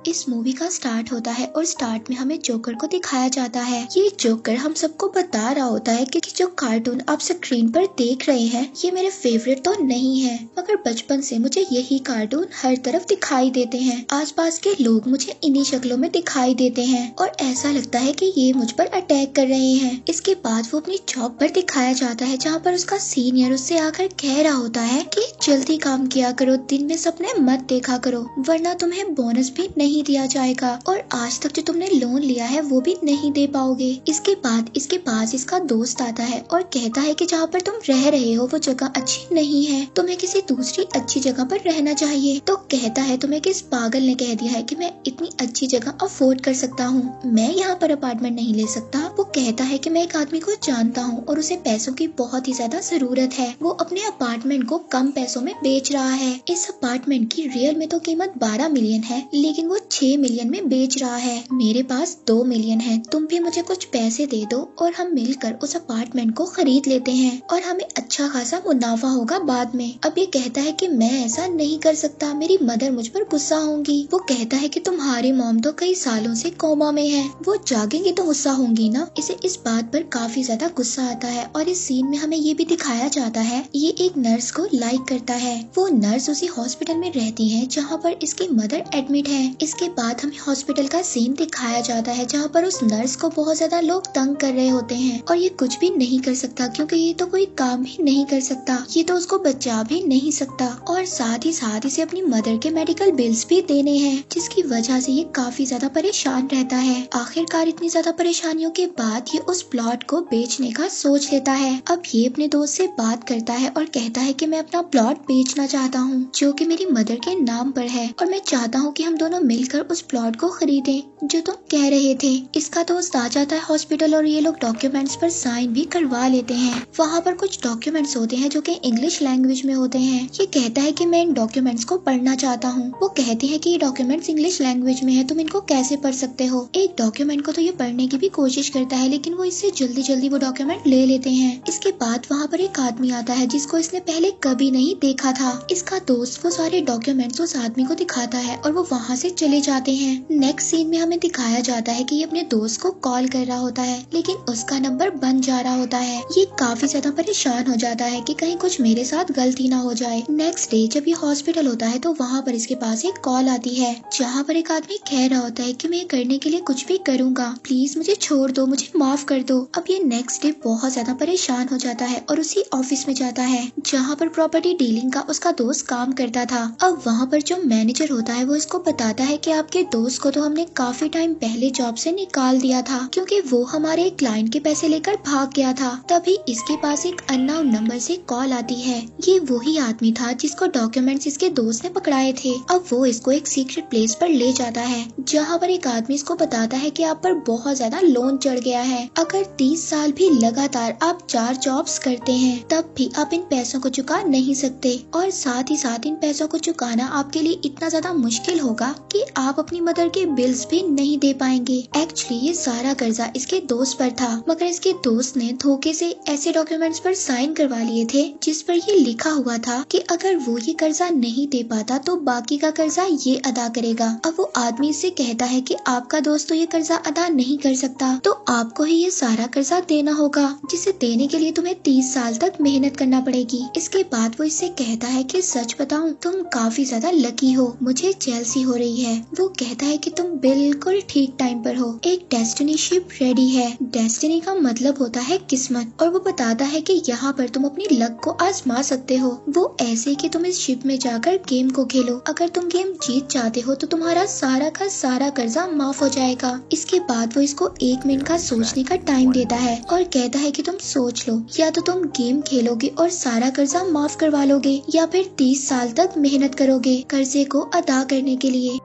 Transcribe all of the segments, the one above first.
इस मूवी का स्टार्ट होता है और स्टार्ट में हमें जोकर को दिखाया जाता है। ये जोकर हम सबको बता रहा होता है कि जो कार्टून आप स्क्रीन पर देख रहे हैं ये मेरे फेवरेट तो नहीं है, मगर बचपन से मुझे यही कार्टून हर तरफ दिखाई देते हैं। आसपास के लोग मुझे इन्हीं शक्लों में दिखाई देते हैं और ऐसा लगता है कि ये मुझ पर अटैक कर रहे हैं। इसके बाद वो अपनी जॉब पर दिखाया जाता है जहाँ पर उसका सीनियर उससे आकर कह रहा होता है कि जल्दी काम किया करो, दिन में सपने मत देखा करो वरना तुम्हें बोनस भी नहीं दिया जाएगा और आज तक जो तुमने लोन लिया है वो भी नहीं दे पाओगे। इसके बाद इसके पास इसका दोस्त आता है और कहता है कि जहाँ पर तुम रह रहे हो वो जगह अच्छी नहीं है, तुम्हें किसी दूसरी अच्छी जगह पर रहना चाहिए। तो कहता है तुम्हें किस पागल ने कह दिया है कि मैं इतनी अच्छी जगह अफोर्ड कर सकता हूँ, मैं यहाँ पर अपार्टमेंट नहीं ले सकता। वो कहता है कि मैं एक आदमी को जानता हूँ और उसे पैसों की बहुत ही ज्यादा जरूरत है, वो अपने अपार्टमेंट को कम पैसों में बेच रहा है। इस अपार्टमेंट की रियल में तो कीमत 12 मिलियन है लेकिन वो 6 मिलियन में बेच रहा है। मेरे पास 2 मिलियन है, तुम भी मुझे कुछ पैसे दे दो और हम मिलकर उस अपार्टमेंट को खरीद लेते हैं और हमें अच्छा खासा मुनाफा होगा बाद में। अब ये कहता है कि मैं ऐसा नहीं कर सकता, मेरी मदर मुझ पर गुस्सा होंगी। वो कहता है कि तुम्हारी मॉम तो कई सालों से कोमा में है, वो जागेंगी तो गुस्सा होंगी ना। इसे इस बात पर काफी ज्यादा गुस्सा आता है और इस सीन में हमें ये भी दिखाया जाता है ये एक नर्स को लाइक करता है। वो नर्स उसी हॉस्पिटल में रहती है जहाँ पर इसकी मदर एडमिट है। इसके बाद हमें हॉस्पिटल का सीन दिखाया जाता है जहाँ पर उस नर्स को बहुत ज्यादा लोग तंग कर रहे होते हैं और ये कुछ भी नहीं कर सकता क्योंकि ये तो कोई काम भी नहीं कर सकता, ये तो उसको बचा भी नहीं सकता और साथ ही इसे अपनी मदर के मेडिकल बिल्स भी देने हैं जिसकी वजह से ये काफी ज्यादा परेशान रहता है। आखिरकार इतनी ज्यादा परेशानियों के बाद ये उस प्लॉट को बेचने का सोच लेता है। अब ये अपने दोस्त से बात करता है और कहता है कि मैं अपना प्लॉट बेचना चाहता हूँ जो कि मेरी मदर के नाम पर है और मैं चाहता हूँ कि हम दोनों मिलकर उस प्लॉट को खरीदें जो तुम कह रहे थे। इसका दोस्त आ जाता है हॉस्पिटल और ये लोग डॉक्यूमेंट्स पर साइन भी करवा लेते हैं। वहाँ पर कुछ डॉक्यूमेंट्स होते हैं जो कि इंग्लिश लैंग्वेज में होते हैं। ये कहता है कि मैं इन डॉक्यूमेंट्स को पढ़ना चाहता हूँ। वो कहते हैं कि ये डॉक्यूमेंट्स इंग्लिश लैंग्वेज में है, तुम इनको कैसे पढ़ सकते हो। एक डॉक्यूमेंट को तो ये पढ़ने की भी कोशिश करता है लेकिन वो इससे जल्दी वो डॉक्यूमेंट ले लेते हैं। इसके बाद वहाँ पर एक आदमी आता है जिसको इसने पहले कभी नहीं देखा था। इसका दोस्त वो सारे डॉक्यूमेंट्स उस आदमी को दिखाता है और वो वहाँ से चले जाते हैं। नेक्स्ट सीन में हमें दिखाया जाता है कि ये अपने दोस्त को कॉल कर रहा होता है लेकिन उसका नंबर बंद जा रहा होता है। ये काफी ज्यादा परेशान हो जाता है कि कहीं कुछ मेरे साथ गलती ना हो जाए। नेक्स्ट डे जब ये हॉस्पिटल होता है तो वहाँ पर इसके पास एक कॉल आती है जहाँ पर एक आदमी कह रहा होता है कि मैं करने के लिए कुछ भी करूँगा, प्लीज मुझे छोड़ दो, मुझे माफ कर दो। अब ये नेक्स्ट डे बहुत ज्यादा परेशान हो जाता है और उसी ऑफिस में जाता है जहाँ पर प्रॉपर्टी डीलिंग का उसका दोस्त काम करता था। अब वहाँ पर जो मैनेजर होता है वो इसको बताता है कि आपके दोस्त को तो हमने काफी टाइम पहले जॉब से निकाल दिया था क्योंकि वो हमारे क्लाइंट के पैसे लेकर भाग गया था। तभी इसके पास एक अननोन नंबर से कॉल आती है। ये वही आदमी था जिसको डॉक्यूमेंट्स इसके दोस्त ने पकड़ाए थे। अब वो इसको एक सीक्रेट प्लेस पर ले जाता है जहाँ पर एक आदमी इसको बताता है कि आप पर बहुत ज्यादा लोन चढ़ गया है। अगर 30 साल भी लगातार आप 4 जॉब्स करते हैं तब भी आप इन पैसों को चुका नहीं सकते और साथ ही साथ इन पैसों को चुकाना आपके लिए इतना ज्यादा मुश्किल होगा कि आप अपनी मदर के बिल्स भी नहीं दे पाएंगे। एक्चुअली ये सारा कर्जा इसके दोस्त पर था मगर इसके दोस्त ने धोखे से ऐसे डॉक्यूमेंट्स पर साइन करवा लिए थे जिस पर ये लिखा हुआ था कि अगर वो ये कर्जा नहीं दे पाता तो बाकी का कर्जा ये अदा करेगा। अब वो आदमी इससे कहता है कि आपका दोस्त तो ये कर्जा अदा नहीं कर सकता तो आपको ही ये सारा कर्जा देना होगा जिसे देने के लिए तुम्हें 30 साल तक मेहनत करना पड़ेगी। इसके बाद वो इससे कहता है कि सच बताऊं तुम काफी ज्यादा लकी हो, मुझे जेलसी हो रही है। वो कहता है कि तुम बिल्कुल ठीक टाइम पर हो, एक डेस्टिनी शिप रेडी है। डेस्टिनी का मतलब होता है किस्मत और वो बताता है कि यहाँ पर तुम अपनी लक को आजमा सकते हो। वो ऐसे कि तुम इस शिप में जाकर गेम को खेलो, अगर तुम गेम जीत जाते हो तो तुम्हारा सारा का सारा कर्जा माफ हो जाएगा। इसके बाद वो इसको 1 मिनट का सोचने का टाइम देता है और कहता है कि तुम सोच लो, या तो तुम गेम खेलोगे और सारा कर्जा माफ करवा लोगे या फिर 30 साल तक मेहनत करोगे कर्जे को अदा करने के लिए।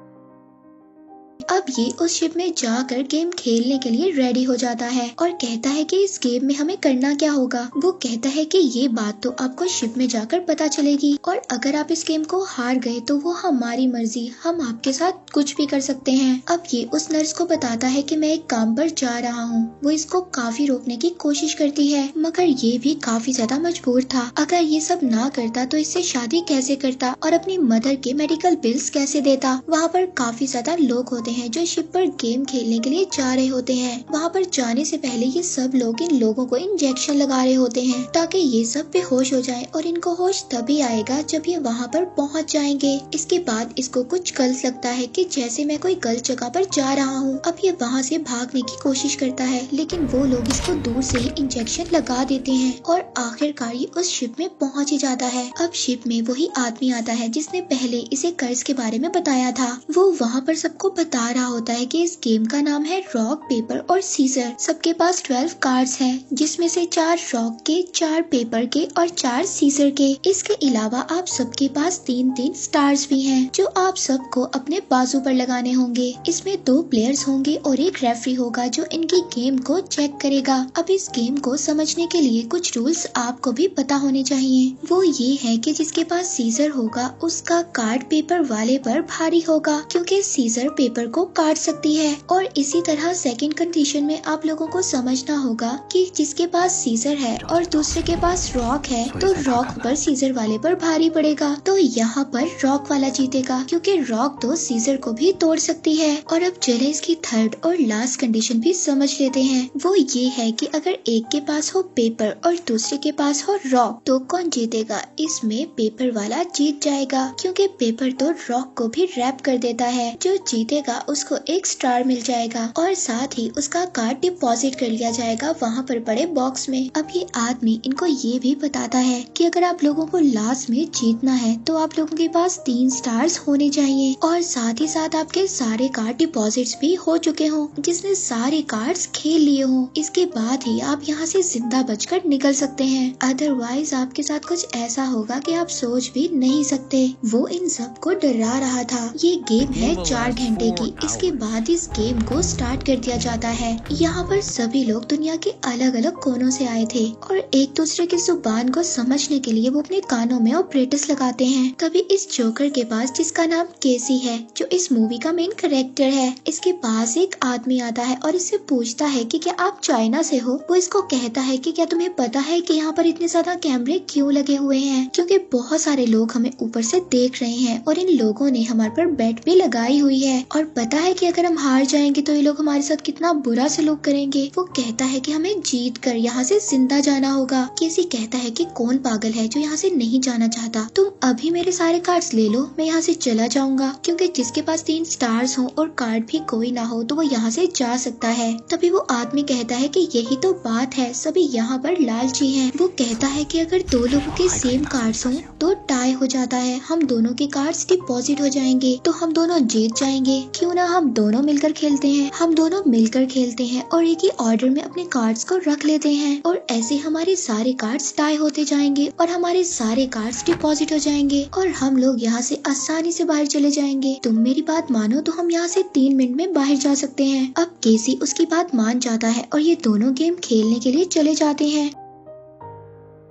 अब अब ये उस शिप में जाकर गेम खेलने के लिए रेडी हो जाता है और कहता है कि इस गेम में हमें करना क्या होगा। वो कहता है कि ये बात तो आपको शिप में जाकर पता चलेगी और अगर आप इस गेम को हार गए तो वो हमारी मर्जी, हम आपके साथ कुछ भी कर सकते हैं। अब ये उस नर्स को बताता है कि मैं एक काम पर जा रहा हूँ। वो इसको काफी रोकने की कोशिश करती है मगर ये भी काफी ज्यादा मजबूर था। अगर ये सब ना करता तो इससे शादी कैसे करता और अपनी मदर के मेडिकल बिल्स कैसे देता। वहाँ पर काफी ज्यादा लोग होते हैं जो शिप पर गेम खेलने के लिए जा रहे होते हैं। वहाँ पर जाने से पहले ये सब लोग इन लोगों को इंजेक्शन लगा रहे होते हैं ताकि ये सब बेहोश हो जाएं और इनको होश तभी आएगा जब ये वहाँ पर पहुँच जाएंगे। इसके बाद इसको कुछ गलत लगता है कि जैसे मैं कोई गलत जगह पर जा रहा हूँ। अब ये वहाँ से भागने की कोशिश करता है लेकिन वो लोग इसको दूर से ही इंजेक्शन लगा देते हैं और आखिरकार ये उस शिप में पहुँच ही जाता है। अब शिप में वही आदमी आता है जिसने पहले इसे कर्ज के बारे में बताया था। वो वहाँ पर सबको बता रहा होता है कि इस गेम का नाम है रॉक पेपर और सीजर। सबके पास 12 कार्ड्स हैं जिसमें से 4 रॉक के, 4 पेपर के और 4 सीजर के। इसके अलावा आप सबके पास 3-3 स्टार्स भी हैं जो आप सबको अपने बाजू पर लगाने होंगे। इसमें 2 प्लेयर्स होंगे और एक रेफरी होगा जो इनकी गेम को चेक करेगा। अब इस गेम को समझने के लिए कुछ रूल्स आपको भी पता होने चाहिए। वो ये है कि जिसके पास सीजर होगा उसका कार्ड पेपर वाले पर भारी होगा क्योंकि सीजर पेपर को काट सकती है। और इसी तरह सेकंड कंडीशन में आप लोगों को समझना होगा कि जिसके पास सीजर है और दूसरे के पास रॉक है तो रॉक पर सीजर वाले पर भारी पड़ेगा। तो यहाँ पर रॉक वाला जीतेगा क्योंकि रॉक तो सीजर को भी तोड़ सकती है। और अब चले इसकी थर्ड और लास्ट कंडीशन भी समझ लेते हैं। वो ये है कि अगर एक के पास हो पेपर और दूसरे के पास हो रॉक तो कौन जीतेगा। इसमें पेपर वाला जीत जाएगा क्योंकि पेपर तो रॉक को भी रैप कर देता है। जो जीतेगा उसको एक स्टार मिल जाएगा और साथ ही उसका कार्ड डिपॉजिट कर लिया जाएगा वहाँ पर पड़े बॉक्स में। अब ये आदमी इनको ये भी बताता है कि अगर आप लोगों को लास्ट में जीतना है तो आप लोगों के पास 3 स्टार्स होने चाहिए और साथ ही साथ आपके सारे कार्ड डिपॉजिट्स भी हो चुके हों, जिसने सारे कार्ड्स खेल लिए हों। इसके बाद ही आप यहाँ से जिंदा बचकर निकल सकते हैं, अदरवाइज आपके साथ कुछ ऐसा होगा कि आप सोच भी नहीं सकते। वो इन सबको डरा रहा था। ये गेम है 4 घंटे की। इसके बाद इस गेम को स्टार्ट कर दिया जाता है। यहाँ पर सभी लोग दुनिया के अलग अलग कोनों से आए थे और एक दूसरे की जुबान को समझने के लिए वो अपने कानों में ऑपरेटर्स लगाते हैं। तभी इस जोकर के पास, जिसका नाम केसी है, जो इस मूवी का मेन कैरेक्टर है, इसके पास एक आदमी आता है और इससे पूछता है कि क्या आप चाइना से हो। वो इसको कहता है कि क्या तुम्हें पता है कि यहाँ पर इतने ज्यादा कैमरे क्यों लगे हुए हैं, क्योंकि बहुत सारे लोग हमें ऊपर से देख रहे हैं और इन लोगों ने हमारे पर बेट भी लगाई हुई है और पता है कि अगर हम हार जाएंगे तो ये लोग हमारे साथ कितना बुरा सलूक करेंगे। वो कहता है कि हमें जीत कर यहाँ से जिंदा जाना होगा। केसी कहता है कि कौन पागल है जो यहाँ से नहीं जाना चाहता, तुम अभी मेरे सारे कार्ड्स ले लो, मैं यहाँ से चला जाऊंगा, क्योंकि जिसके पास 3 स्टार्स हो और कार्ड भी कोई ना हो तो वो यहाँ से जा सकता है। तभी वो आदमी कहता है कि यही तो बात है, सभी यहाँ पर लालची हैं। वो कहता है कि अगर 2 लोगों के सेम कार्ड्स हों तो टाई हो जाता है, हम दोनों के कार्ड्स डिपॉजिट हो जाएंगे तो हम दोनों जीत जाएंगे। क्यों ना हम दोनों मिलकर खेलते हैं। हम दोनों मिलकर खेलते हैं और एक ही ऑर्डर में अपने कार्ड्स को रख लेते हैं और ऐसे हमारे सारे कार्ड्स टाई होते जाएंगे और हमारे सारे कार्ड्स डिपॉजिट हो जाएंगे और हम लोग यहाँ से आसानी से बाहर चले जाएंगे। तुम मेरी बात मानो तो हम यहाँ से 3 मिनट में बाहर जा सकते हैं। अब केसी उसकी बात मान जाता है और ये दोनों गेम खेलने के लिए चले जाते हैं।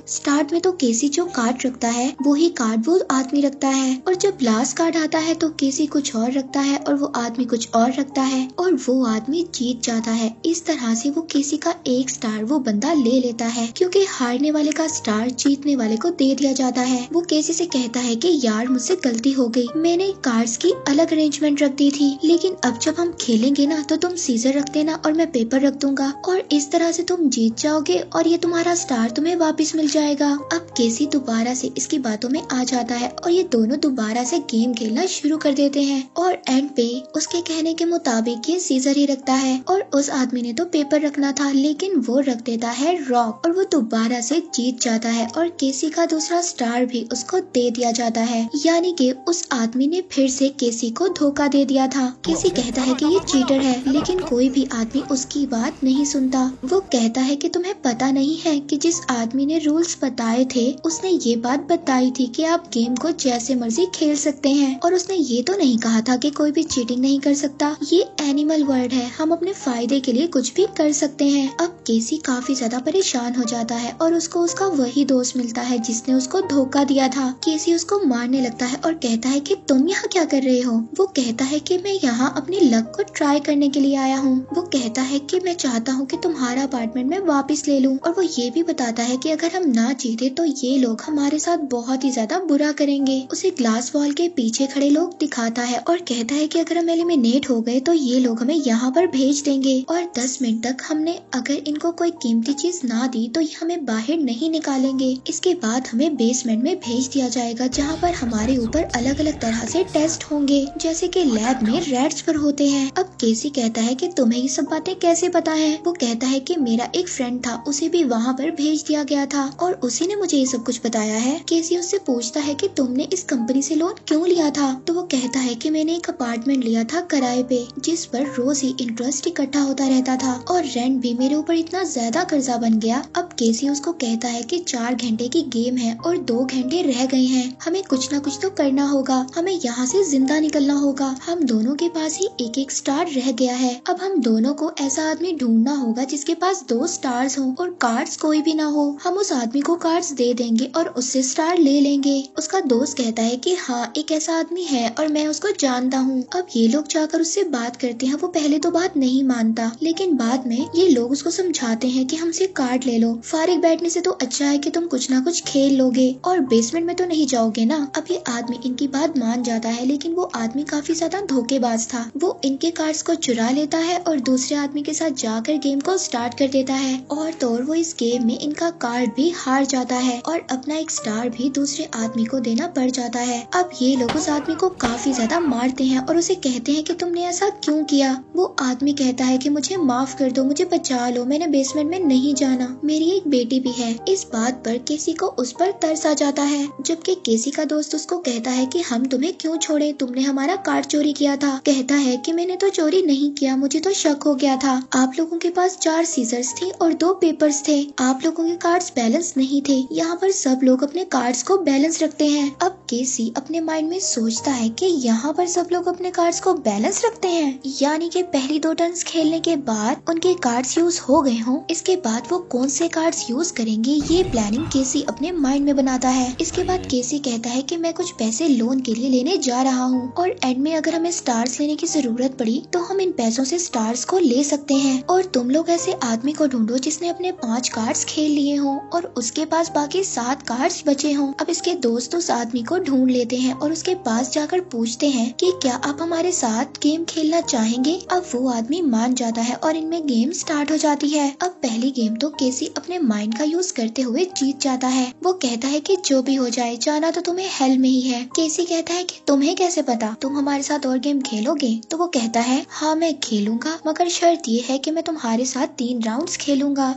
स्टार्ट में तो केसी जो कार्ड रखता है वो ही कार्ड वो आदमी रखता है और जब लास्ट कार्ड आता है तो केसी कुछ और रखता है और वो आदमी कुछ और रखता है और वो आदमी जीत जाता है। इस तरह से वो केसी का एक स्टार वो बंदा ले लेता है क्योंकि हारने वाले का स्टार जीतने वाले को दे दिया जाता है। वो केसी से कहता है कि यार मुझसे गलती हो गई, मैंने कार्ड्स की अलग अरेंजमेंट रख दी थी, लेकिन अब जब हम खेलेंगे ना तो तुम सीजर रख देना और मैं पेपर रख दूंगा और इस तरह से तुम जीत जाओगे और ये तुम्हारा स्टार तुम्हें वापस मिल जाएगा। अब केसी दोबारा से इसकी बातों में आ जाता है और ये दोनों दोबारा से गेम खेलना शुरू कर देते हैं और एंड पे उसके कहने के मुताबिक ये सीजर ही रखता है और उस आदमी ने तो पेपर रखना था लेकिन वो रख देता है रॉक और वो दोबारा से जीत जाता है और केसी का दूसरा स्टार भी उसको दे दिया जाता है। यानी कि उस आदमी ने फिर से केसी को धोखा दे दिया था। केसी कहता है कि ये चीटर है लेकिन कोई भी आदमी उसकी बात नहीं सुनता। वो कहता है कि तुम्हें पता नहीं है कि जिस आदमी ने रूल रूल्स बताए थे उसने ये बात बताई थी कि आप गेम को जैसे मर्जी खेल सकते हैं, और उसने ये तो नहीं कहा था कि कोई भी चीटिंग नहीं कर सकता। ये एनिमल वर्ल्ड है, हम अपने फायदे के लिए कुछ भी कर सकते हैं। अब केसी काफी ज्यादा परेशान हो जाता है और उसको उसका वही दोस्त मिलता है जिसने उसको धोखा दिया था। केसी उसको मारने लगता है और कहता है कि तुम यहाँ क्या कर रहे हो। वो कहता है कि मैं यहाँ अपनी लक को ट्राई करने के लिए आया हूँ। वो कहता है कि मैं चाहता हूँ कि तुम्हारा अपार्टमेंट में वापस ले लूँ, और वो ये भी बताता है कि अगर हम ना जीते तो ये लोग हमारे साथ बहुत ही ज्यादा बुरा करेंगे। उसे ग्लास वॉल के पीछे खड़े लोग दिखाता है और कहता है कि अगर हम एलिमिनेट हो गए तो ये लोग हमें यहाँ पर भेज देंगे, और 10 मिनट तक हमने अगर इनको कोई कीमती चीज ना दी तो ये हमें बाहर नहीं निकालेंगे। इसके बाद हमें बेसमेंट में भेज दिया जाएगा जहाँ पर हमारे ऊपर अलग अलग तरह से टेस्ट होंगे, जैसे कि लैब में रैट्स पर होते हैं। अब केसी कहता है कि तुम्हें ये सब बातें कैसे पता है। वो कहता है कि मेरा एक फ्रेंड था, उसे भी वहाँ पर भेज दिया गया था और उसी ने मुझे ये सब कुछ बताया है। केसी उससे पूछता है कि तुमने इस कंपनी से लोन क्यों लिया था। तो वो कहता है कि मैंने एक अपार्टमेंट लिया था किराए पे, जिस पर रोज ही इंटरेस्ट इकट्ठा होता रहता था और रेंट भी मेरे ऊपर इतना ज्यादा कर्जा बन गया। अब केसी उसको कहता है कि 4 घंटे की गेम है और 2 घंटे रह गए हैं, हमें कुछ ना कुछ तो करना होगा, हमें यहाँ से जिंदा निकलना होगा। हम दोनों के पास ही एक एक स्टार रह गया है। अब हम दोनों को ऐसा आदमी ढूंढना होगा जिसके पास 2 स्टार्स हों और कार्ड्स कोई भी ना हो। हम उस आदमी को कार्ड्स दे देंगे और उससे स्टार ले लेंगे। उसका दोस्त कहता है कि हाँ, एक ऐसा आदमी है और मैं उसको जानता हूँ। अब ये लोग जाकर उससे बात करते हैं। वो पहले तो बात नहीं मानता, लेकिन बाद में ये लोग उसको समझाते हैं कि हमसे कार्ड ले लो, फारिग बैठने से तो अच्छा है कि तुम कुछ ना कुछ खेल लोगे और बेसमेंट में तो नहीं जाओगे ना। अब ये आदमी इनकी बात मान जाता है, लेकिन वो आदमी काफी ज्यादा धोखेबाज था। वो इनके कार्ड्स को चुरा लेता है और दूसरे आदमी के साथ जाकर गेम को स्टार्ट कर देता है, और तो और वो इस गेम में इनका कार्ड भी हार जाता है और अपना एक स्टार भी दूसरे आदमी को देना पड़ जाता है। अब ये लोग उस आदमी को काफी ज्यादा मारते हैं और उसे कहते हैं कि तुमने ऐसा क्यों किया। वो आदमी कहता है कि मुझे माफ कर दो, मुझे बचा लो, मैंने बेसमेंट में नहीं जाना, मेरी एक बेटी भी है। इस बात पर केसी को उस पर तरस आ जाता है, जबकि केसी का दोस्त उसको कहता है कि हम तुम्हें क्यों छोड़े, तुमने हमारा कार्ड चोरी किया था। कहता है कि मैंने तो चोरी नहीं किया, मुझे तो शक हो गया था। आप लोगों के पास 4 सीजर्स थी और 2 पेपर्स थे, आप लोगों के कार्ड्स बैलेंस नहीं थे। यहाँ पर सब लोग अपने कार्ड्स को बैलेंस रखते हैं। अब केसी अपने माइंड में सोचता है कि यहाँ पर सब लोग अपने कार्ड्स को बैलेंस रखते हैं, यानी कि पहली 2 टर्न्स खेलने के बाद उनके कार्ड्स यूज हो गए हों। इसके बाद वो कौन से कार्ड्स यूज करेंगे, ये प्लानिंग केसी अपने माइंड में बनाता है। इसके बाद केसी कहता है कि मैं कुछ पैसे लोन के लिए लेने जा रहा हूँ और एंड में अगर हमें स्टार्स लेने की जरूरत पड़ी तो हम इन पैसों से स्टार्स को ले सकते हैं, और तुम लोग ऐसे आदमी को ढूंढो जिसने अपने 5 कार्ड्स खेल लिए हों और उसके पास बाकी 7 कार्ड्स बचे हों। अब इसके दोस्त उस आदमी को ढूंढ लेते हैं और उसके पास जाकर पूछते हैं कि क्या आप हमारे साथ गेम खेलना चाहेंगे। अब वो आदमी मान जाता है और इनमें गेम स्टार्ट हो जाती है। अब पहली गेम तो केसी अपने माइंड का यूज करते हुए जीत जाता है। वो कहता है कि जो भी हो जाए, जाना तो तुम्हें हेल में ही है। केसी कहता है कि तुम्हें कैसे पता, तुम हमारे साथ और गेम खेलोगे। तो वो कहता है हाँ मैं खेलूंगा, मगर शर्त ये है कि मैं तुम्हारे साथ 3 राउंड्स खेलूंगा।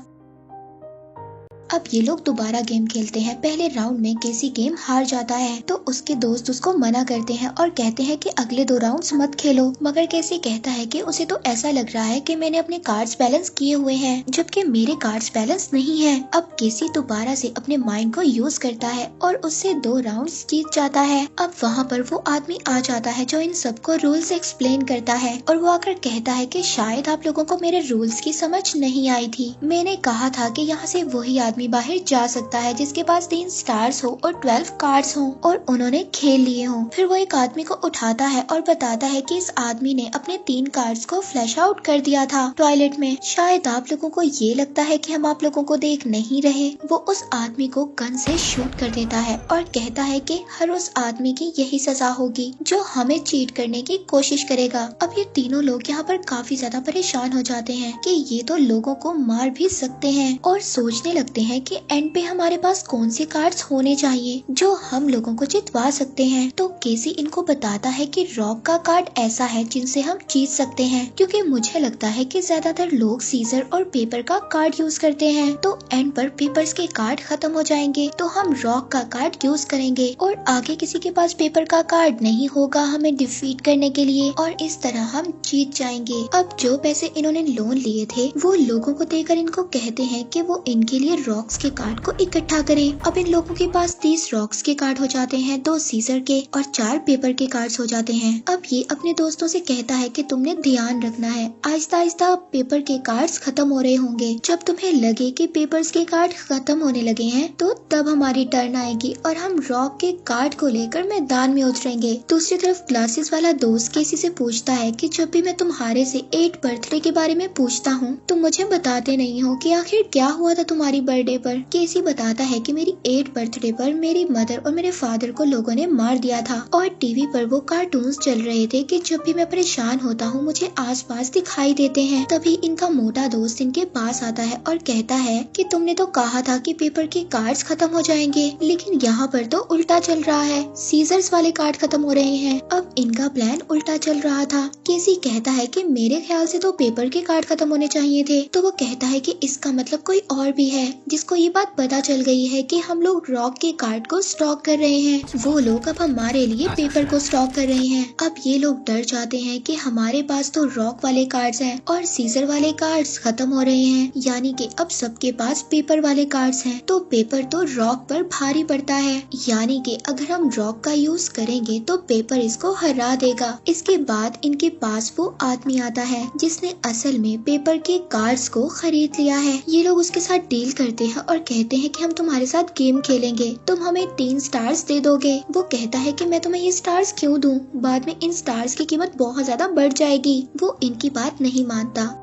अब ये लोग दोबारा गेम खेलते हैं। पहले राउंड में केसी गेम हार जाता है तो उसके दोस्त उसको मना करते हैं और कहते हैं कि अगले 2 राउंड्स मत खेलो, मगर केसी कहता है कि उसे तो ऐसा लग रहा है कि मैंने अपने कार्ड्स बैलेंस किए हुए हैं, जबकि मेरे कार्ड्स बैलेंस नहीं है। अब केसी दोबारा से अपने माइंड को यूज करता है और उससे 2 राउंड्स जीत जाता है। अब वहाँ पर वो आदमी आ जाता है जो इन सबको रूल्स एक्सप्लेन करता है और वो आकर कहता है कि शायद आप लोगों को मेरे रूल्स की समझ नहीं आई थी। मैंने कहा था कि यहाँ से वही आदमी बाहर जा सकता है जिसके पास 3 स्टार्स हो और 12 कार्ड्स हो और उन्होंने खेल लिए हों। फिर वो एक आदमी को उठाता है और बताता है कि इस आदमी ने अपने 3 कार्ड्स को फ्लैश आउट कर दिया था टॉयलेट में। शायद आप लोगों को ये लगता है कि हम आप लोगों को देख नहीं रहे। वो उस आदमी को गन से शूट कर देता है और कहता है कि हर उस आदमी की यही सजा होगी जो हमें चीट करने की कोशिश करेगा। अब ये तीनों लोग यहाँ पर काफी ज्यादा परेशान हो जाते हैं कि ये तो लोगों को मार भी सकते हैं और सोचने लगते हैं कि एंड पे हमारे पास कौन से कार्ड्स होने चाहिए जो हम लोगों को जितवा सकते हैं। तो केसी इनको बताता है कि रॉक का कार्ड ऐसा है जिनसे हम जीत सकते हैं, क्योंकि मुझे लगता है कि ज्यादातर लोग सीजर और पेपर का कार्ड यूज करते हैं, तो एंड पर पेपर्स के कार्ड खत्म हो जाएंगे तो हम रॉक का कार्ड यूज करेंगे और आगे किसी के पास पेपर का कार्ड नहीं होगा हमें डिफीट करने के लिए, और इस तरह हम जीत जाएंगे। अब जो पैसे इन्होंने लोन लिए थे वो लोगों को देकर इनको कहते हैं कि वो इनके लिए रॉक रॉक्स के कार्ड को इकट्ठा करें। अब इन लोगों के पास 30 रॉक्स के कार्ड हो जाते हैं, 2 सीजर के और 4 पेपर के कार्ड्स हो जाते हैं। अब ये अपने दोस्तों से कहता है कि तुमने ध्यान रखना है, आहिस्ता आहिस्ता पेपर के कार्ड्स खत्म हो रहे होंगे। जब तुम्हें लगे कि पेपर्स के कार्ड खत्म होने लगे हैं तो तब हमारी टर्न आएगी और हम रॉक के कार्ड को लेकर मैदान में उतरेंगे। दूसरी तरफ ग्लासेस वाला दोस्त केसी से पूछता है कि जब भी मैं तुम्हारे से 8 बर्थडे के बारे में पूछता हूँ तुम मुझे बताते नहीं हो कि आखिर क्या हुआ था तुम्हारी बर्थडे पर। केसी बताता है कि मेरी 8 बर्थडे पर मेरी मदर और मेरे फादर को लोगों ने मार दिया था और टीवी पर वो कार्टून्स चल रहे थे कि जब भी मैं परेशान होता हूँ मुझे आसपास दिखाई देते हैं। तभी इनका मोटा दोस्त इनके पास आता है और कहता है कि तुमने तो कहा था कि पेपर के कार्ड्स खत्म हो जाएंगे, लेकिन यहाँ पर तो उल्टा चल रहा है, सीजर्स वाले कार्ड खत्म हो रहे हैं। अब इनका प्लान उल्टा चल रहा था। केसी कहता है कि मेरे ख्याल से तो पेपर के कार्ड खत्म होने चाहिए थे, तो वो कहता है कि इसका मतलब कोई और भी है जिसको ये बात पता चल गई है कि हम लोग रॉक के कार्ड को स्टॉक कर रहे हैं। वो लोग अब हमारे लिए पेपर को स्टॉक कर रहे हैं। अब ये लोग डर जाते हैं कि हमारे पास तो रॉक वाले कार्ड्स हैं और सीजर वाले कार्ड्स खत्म हो रहे हैं, यानी कि अब सबके पास पेपर वाले कार्ड्स हैं, तो पेपर तो रॉक पर भारी पड़ता है, यानी कि अगर हम रॉक का यूज करेंगे तो पेपर इसको हरा देगा। इसके बाद इनके पास वो आदमी आता है जिसने असल में पेपर के कार्ड्स को खरीद लिया है। ये लोग उसके साथ डील करते हैं और कहते हैं कि हम तुम्हारे साथ गेम खेलेंगे, तुम हमें 3 स्टार्स दे दोगे। वो कहता है कि मैं तुम्हें ये स्टार्स क्यों दूं, बाद में इन स्टार्स की कीमत बहुत ज्यादा बढ़ जाएगी। वो इनकी बात नहीं मानता।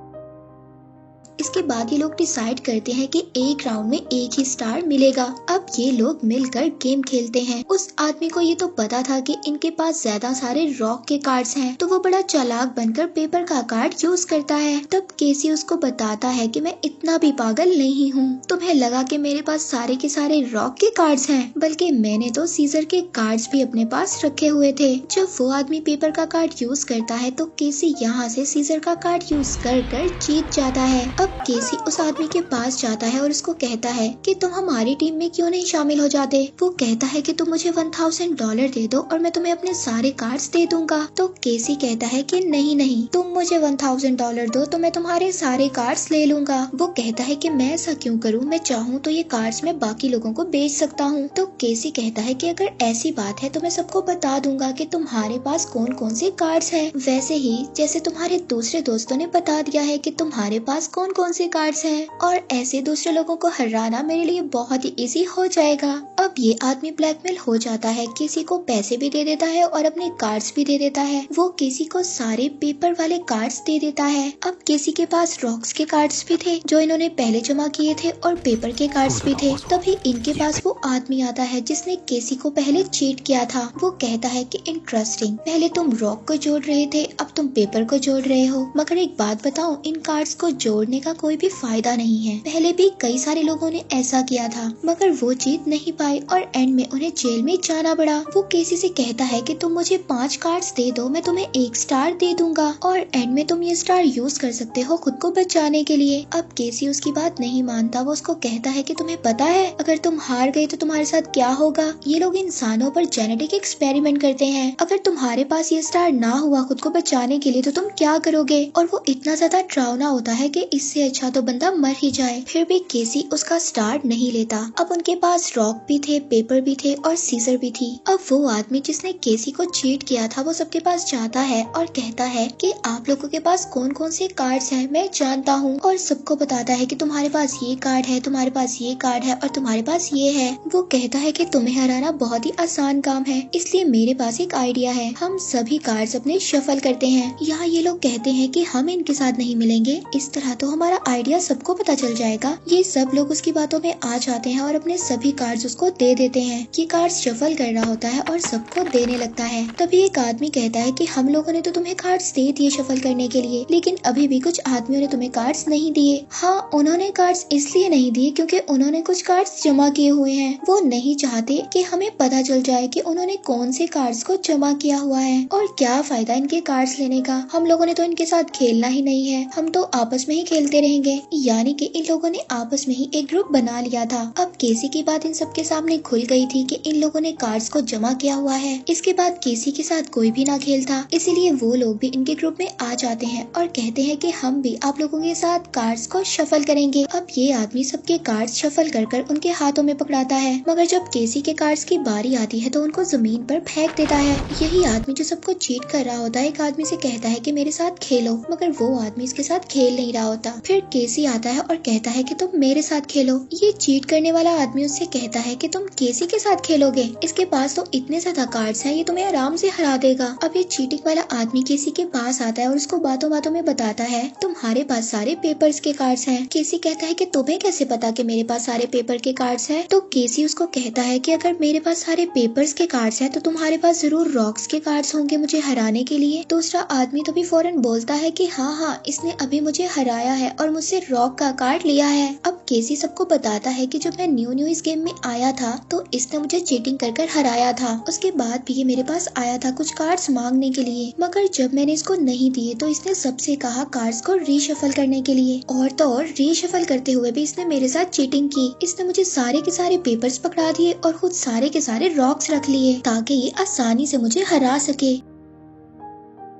इसके बाद ये लोग डिसाइड करते हैं कि एक राउंड में एक ही स्टार मिलेगा। अब ये लोग मिलकर गेम खेलते हैं। उस आदमी को ये तो पता था कि इनके पास ज्यादा सारे रॉक के कार्ड्स हैं, तो वो बड़ा चालाक बनकर पेपर का कार्ड यूज करता है। तब केसी उसको बताता है कि मैं इतना भी पागल नहीं हूँ, तुम्हें लगा कि मेरे पास सारे के सारे रॉक के कार्ड्स हैं, बल्कि मैंने तो सीजर के कार्ड्स भी अपने पास रखे हुए थे। जब वो आदमी पेपर का कार्ड यूज करता है तो केसी यहाँ से सीजर का कार्ड यूज कर जीत जाता है। अब केसी उस आदमी के पास जाता है और उसको कहता है कि तुम हमारी टीम में क्यों नहीं शामिल हो जाते। वो कहता है कि तुम मुझे $1000 दे दो और मैं तुम्हें अपने सारे कार्ड्स दे दूंगा। तो केसी कहता है कि नहीं, तुम मुझे $1000 दो तो मैं तुम्हारे सारे कार्ड्स ले लूंगा। वो कहता है कि मैं ऐसा क्यों करूं, मैं चाहूं तो ये कार्ड्स मैं बाकी लोगों को बेच सकता हूं। तो केसी कहता है कि अगर ऐसी बात है तो मैं सबको बता दूंगा कि तुम्हारे पास कौन कौन से कार्ड्स हैं, वैसे ही जैसे तुम्हारे दूसरे दोस्तों ने बता दिया है कि तुम्हारे पास कौन कौन से कार्ड्स हैं, और ऐसे दूसरे लोगों को हराना मेरे लिए बहुत ही इजी हो जाएगा। अब ये आदमी ब्लैकमेल हो जाता है, किसी को पैसे भी दे देता है और अपने कार्ड्स भी दे देता है। वो किसी को सारे पेपर वाले कार्ड्स दे देता है। अब किसी के पास रॉक्स के कार्ड्स भी थे जो इन्होंने पहले जमा किए थे और पेपर के कार्ड्स भी थे। तभी इनके पास वो आदमी आता है जिसने केसी को पहले चीट किया था। वो कहता है कि इंटरेस्टिंग, पहले तुम रॉक को जोड़ रहे थे, अब तुम पेपर को जोड़ रहे हो, मगर एक बात बताओ, इन कार्ड्स को जोड़ने का कोई भी फायदा नहीं है। पहले भी कई सारे लोगों ने ऐसा किया था मगर वो जीत नहीं पाए और एंड में उन्हें जेल में जाना पड़ा। वो केसी से कहता है कि तुम मुझे 5 कार्ड्स दे दो, मैं तुम्हें 1 स्टार दे दूंगा और एंड में तुम ये स्टार यूज कर सकते हो खुद को बचाने के लिए। अब केसी उसकी बात नहीं मानता। वो उसको कहता है कि तुम्हें पता है अगर तुम हार गए तो तुम्हारे साथ क्या होगा। ये लोग इंसानों पर जेनेटिक एक्सपेरिमेंट करते हैं, अगर तुम्हारे पास ये स्टार ना हुआ खुद को बचाने के लिए तो तुम क्या करोगे। और वो इतना ज्यादा डरावना होता है कि इससे अच्छा तो बंदा मर ही जाए। फिर भी केसी उसका स्टार नहीं लेता। अब उनके पास रॉक भी थे, पेपर भी थे और सीजर भी थी। अब वो आदमी जिसने केसी को चीट किया था वो सबके पास जाता है और कहता है कि आप लोगों के पास कौन कौन से कार्ड्स हैं मैं जानता हूँ, और सबको बताता है कि तुम्हारे पास ये कार्ड है, तुम्हारे पास ये कार्ड है और तुम्हारे पास ये है। वो कहता है कि तुम्हें हराना बहुत ही आसान काम है, इसलिए मेरे पास एक आइडिया है, हम सभी कार्ड्स अपने शफल करते हैं। यहाँ ये लोग कहते हैं कि हम इनके साथ नहीं मिलेंगे, इस तरह तो हमारा आइडिया सबको पता चल जाएगा। ये सब लोग उसकी बातों में आ जाते हैं और अपने सभी कार्ड्स उसको दे देते हैं। ये कार्ड्स शफल कर रहा होता है और सबको देने लगता है। तभी एक आदमी कहता है कि हम लोगों ने तो तुम्हें कार्ड्स दे दिए शफल करने के लिए, लेकिन अभी भी कुछ आदमियों ने तुम्हें कार्ड्स नहीं दिए। हाँ, उन्होंने कार्ड्स इसलिए नहीं दिए क्योंकि उन्होंने कुछ कार्ड्स जमा किए हुए हैं। वो नहीं चाहते कि हमें पता चल जाए कि उन्होंने कौन से कार्ड्स को जमा किया हुआ है, और क्या फायदा इनके कार्ड्स लेने का। हम लोगों ने तो इनके साथ खेलना ही नहीं है, हम तो आपस में ही खेल चलते रहेंगे। यानी कि इन लोगों ने आपस में ही एक ग्रुप बना लिया था। अब केसी की बात इन सबके सामने खुल गई थी कि इन लोगों ने कार्ड्स को जमा किया हुआ है। इसके बाद केसी के साथ कोई भी ना खेलता, इसीलिए वो लोग भी इनके ग्रुप में आ जाते हैं और कहते हैं कि हम भी आप लोगों के साथ कार्ड्स को शफल करेंगे। अब ये आदमी सबके कार्ड्स शफल कर कर उनके हाथों में पकड़ाता है, मगर जब केसी के कार्ड्स की बारी आती है तो उनको जमीन पर फेंक देता है। यही आदमी जो सबको चीट कर रहा होता है एक आदमी से कहता है कि मेरे साथ खेलो, मगर वो आदमी इसके साथ खेल नहीं रहा होता। फिर केसी आता है और कहता है कि तुम मेरे साथ खेलो। ये चीट करने वाला आदमी उससे कहता है कि तुम केसी के साथ खेलोगे, इसके पास तो इतने ज्यादा कार्ड्स हैं, ये तुम्हें आराम से हरा देगा। अब ये चीटिंग वाला आदमी केसी के पास आता है और उसको बातों बातों में बताता है तुम्हारे पास सारे पेपर्स के कार्ड्स हैं। केसी कहता है कि तुम्हें कैसे पता कि मेरे पास सारे पेपर के कार्ड्स हैं? तो केसी उसको कहता है कि अगर मेरे पास सारे पेपर्स के कार्ड्स हैं तो तुम्हारे पास जरूर रॉक्स के कार्ड्स होंगे मुझे हराने के लिए। दूसरा आदमी तो भी फौरन बोलता है कि हाँ, इसने अभी मुझे हराया है और मुझसे रॉक का कार्ड लिया है। अब केसी सबको बताता है कि जब मैं न्यू इस गेम में आया था तो इसने मुझे चीटिंग कर कर हराया था। उसके बाद भी ये मेरे पास आया था कुछ कार्ड्स मांगने के लिए, मगर जब मैंने इसको नहीं दिए तो इसने सबसे कहा कार्ड्स को रीशफल करने के लिए। और तो और रीशफल करते हुए भी इसने मेरे साथ चीटिंग की। इसने मुझे सारे के सारे पेपर्स पकड़ा दिए और खुद सारे के सारे रॉक्स रख लिए ताकि ये आसानी से मुझे हरा सके।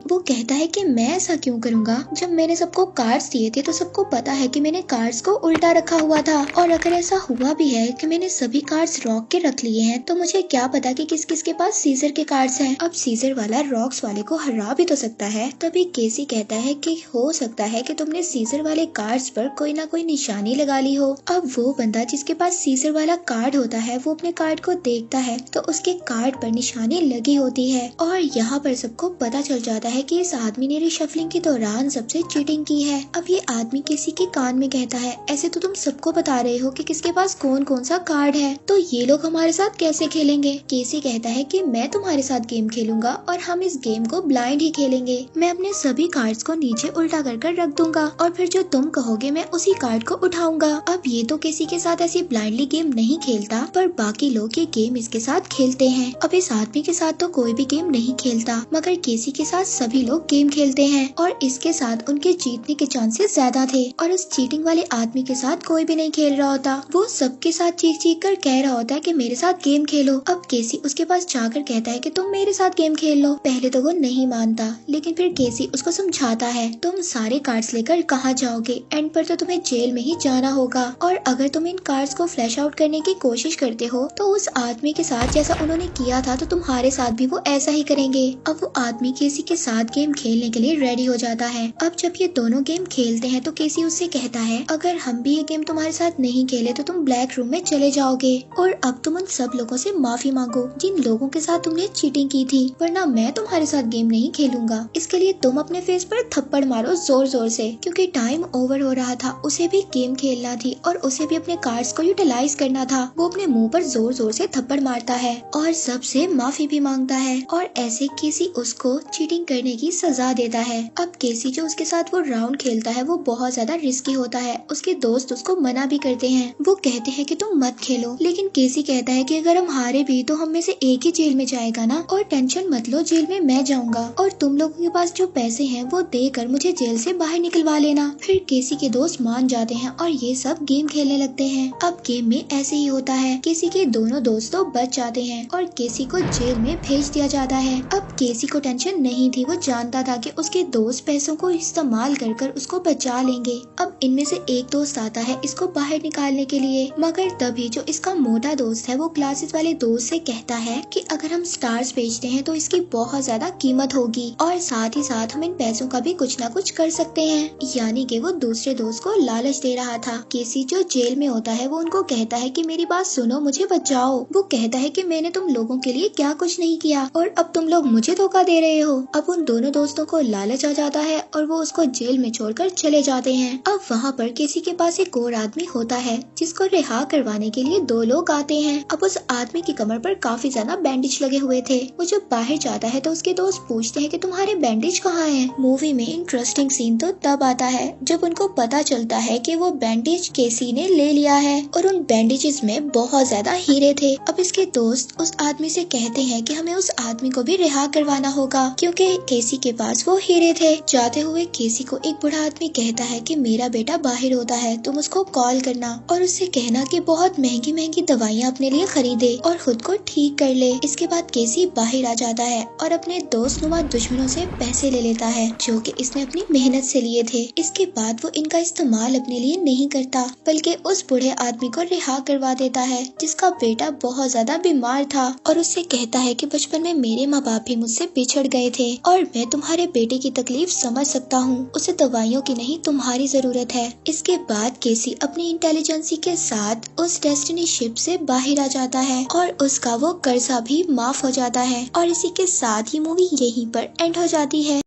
वो कहता है कि मैं ऐसा क्यों करूंगा, जब मैंने सबको कार्ड्स दिए थे तो सबको पता है कि मैंने कार्ड्स को उल्टा रखा हुआ था, और अगर ऐसा हुआ भी है कि मैंने सभी कार्ड्स रॉक के रख लिए हैं तो मुझे क्या पता कि किस किस के पास सीजर के कार्ड्स हैं। अब सीजर वाला रॉक्स वाले को हरा भी तो सकता है। तभी केसी कहता है कि हो सकता है कि तुमने सीजर वाले कार्ड्स पर कोई ना कोई निशानी लगा ली हो। अब वो बंदा जिसके पास सीजर वाला कार्ड होता है वो अपने कार्ड को देखता है तो उसके कार्ड पर निशानी लगी होती है, और यहाँ पर सबको पता चल जाता है कि इस आदमी ने रिशफलिंग के दौरान सबसे चीटिंग की है। अब ये आदमी किसी के कान में कहता है ऐसे तो तुम सबको बता रहे हो कि किसके पास कौन कौन सा कार्ड है, तो ये लोग हमारे साथ कैसे खेलेंगे। केसी कहता है कि मैं तुम्हारे साथ गेम खेलूंगा और हम इस गेम को ब्लाइंड ही खेलेंगे। मैं अपने सभी कार्ड्स को नीचे उल्टा कर कर रख दूंगा और फिर जो तुम कहोगे मैं उसी कार्ड को उठाऊंगा। अब ये तो किसी के साथ ऐसी ब्लाइंडली गेम नहीं खेलता, पर बाकी लोग ये गेम इसके साथ खेलते हैं। अब इस आदमी के साथ तो कोई भी गेम नहीं खेलता, मगर केसी के साथ सभी लोग गेम खेलते हैं और इसके साथ उनके जीतने के चांसेस ज्यादा थे। और उस चीटिंग वाले आदमी के साथ कोई भी नहीं खेल रहा होता, वो सबके साथ चीख चीख कर कह रहा होता है कि मेरे साथ गेम खेलो। अब केसी उसके पास जाकर कहता है कि तुम मेरे साथ गेम खेल लो। पहले तो वो नहीं मानता, लेकिन फिर केसी उसको समझाता है तुम सारे कार्ड्स लेकर कहाँ जाओगे, एंड पर तो तुम्हें जेल में ही जाना होगा, और अगर तुम इन कार्ड्स को फ्लैश आउट करने की कोशिश करते हो तो उस आदमी के साथ जैसा उन्होंने किया था तो तुम्हारे साथ भी वो ऐसा ही करेंगे। अब वो आदमी केसी के साथ गेम खेलने के लिए रेडी हो जाता है। अब जब ये दोनों गेम खेलते हैं तो केसी उससे कहता है अगर हम भी ये गेम तुम्हारे साथ नहीं खेले तो तुम ब्लैक रूम में चले जाओगे, और अब तुम उन सब लोगों से माफी मांगो जिन लोगों के साथ तुमने चीटिंग की थी, वरना मैं तुम्हारे साथ गेम नहीं खेलूंगा। इसके लिए तुम अपने फेस पर थप्पड़ मारो जोर जोर से, क्योंकि टाइम ओवर हो रहा था, उसे भी गेम खेलना थी और उसे भी अपने कार्ड्स को यूटिलाइज करना था। वो अपने मुंह पर जोर जोर से थप्पड़ मारता है और सबसे माफी भी मांगता है, और ऐसे केसी उसको चीटिंग करने की सजा देता है। अब केसी जो उसके साथ वो राउंड खेलता है वो बहुत ज्यादा रिस्की होता है। उसके दोस्त उसको मना भी करते हैं, वो कहते हैं कि तुम मत खेलो, लेकिन केसी कहता है कि अगर हम हारे भी तो हम में से एक ही जेल में जाएगा ना, और टेंशन मत लो जेल में मैं जाऊंगा और तुम लोगों के पास जो पैसे हैं वो देकर मुझे जेल से बाहर निकलवा लेना। फिर केसी के दोस्त मान जाते हैं और ये सब गेम खेलने लगते हैं। अब गेम में ऐसे ही होता है, केसी के दोनों दोस्त तो बच जाते हैं और केसी को जेल में भेज दिया जाता है। अब केसी को टेंशन नहीं थी, वो जानता था कि उसके दोस्त पैसों को इस्तेमाल कर कर उसको बचा लेंगे। अब इनमें से एक दोस्त आता है इसको बाहर निकालने के लिए, मगर तभी जो इसका मोटा दोस्त है वो क्लासेस वाले दोस्त से कहता है कि अगर हम स्टार्स बेचते हैं तो इसकी बहुत ज्यादा कीमत होगी, और साथ ही साथ हम इन पैसों का भी कुछ ना कुछ कर सकते हैं। यानी कि वो दूसरे दोस्त को लालच दे रहा था। केसी जो जेल में होता है वो उनको कहता है कि मेरी बात सुनो, मुझे बचाओ। वो कहता है कि मैंने तुम लोगों के लिए क्या कुछ नहीं किया और अब तुम लोग मुझे धोखा दे रहे हो। अब उन दोनों दोस्तों को लालच आ जाता है और वो उसको जेल में छोड़कर चले जाते हैं। अब वहाँ पर केसी के पास एक और आदमी होता है जिसको रिहा करवाने के लिए दो लोग आते हैं। अब उस आदमी की कमर पर काफी ज्यादा बैंडेज लगे हुए थे। वो जब बाहर जाता है तो उसके दोस्त पूछते हैं कि तुम्हारे बैंडेज कहाँ हैं। मूवी में इंटरेस्टिंग सीन तो तब आता है जब उनको पता चलता है कि वो बैंडेज केसी ने ले लिया है और उन बैंडेजेस में बहुत ज्यादा हीरे थे। अब इसके दोस्त उस आदमी से कहते हैं कि हमें उस आदमी को भी रिहा करवाना होगा, क्योंकि केसी के पास वो हीरे थे। जाते हुए केसी को एक बूढ़ा आदमी कहता है कि मेरा बेटा बाहर होता है, तुम उसको कॉल करना और उससे कहना कि बहुत महंगी महंगी दवाइयाँ अपने लिए खरीदे और खुद को ठीक कर ले। इसके बाद केसी बाहर आ जाता है और अपने दोस्त नुमा दुश्मनों से पैसे ले लेता है जो कि इसने अपनी मेहनत से लिए थे। इसके बाद वो इनका इस्तेमाल अपने लिए नहीं करता बल्कि उस बूढ़े आदमी को रिहा करवा देता है जिसका बेटा बहुत ज्यादा बीमार था और उससे कहता है कि बचपन में मेरे माँ बाप भी मुझसे बिछड़ गए थे और मैं तुम्हारे बेटे की तकलीफ समझ सकता हूँ, उसे दवाइयों की नहीं तुम्हारी जरूरत है। इसके बाद केसी अपनी इंटेलिजेंसी के साथ उस डेस्टिनी शिप से बाहर आ जाता है और उसका वो कर्जा भी माफ हो जाता है और इसी के साथ ही मूवी यहीं पर एंड हो जाती है।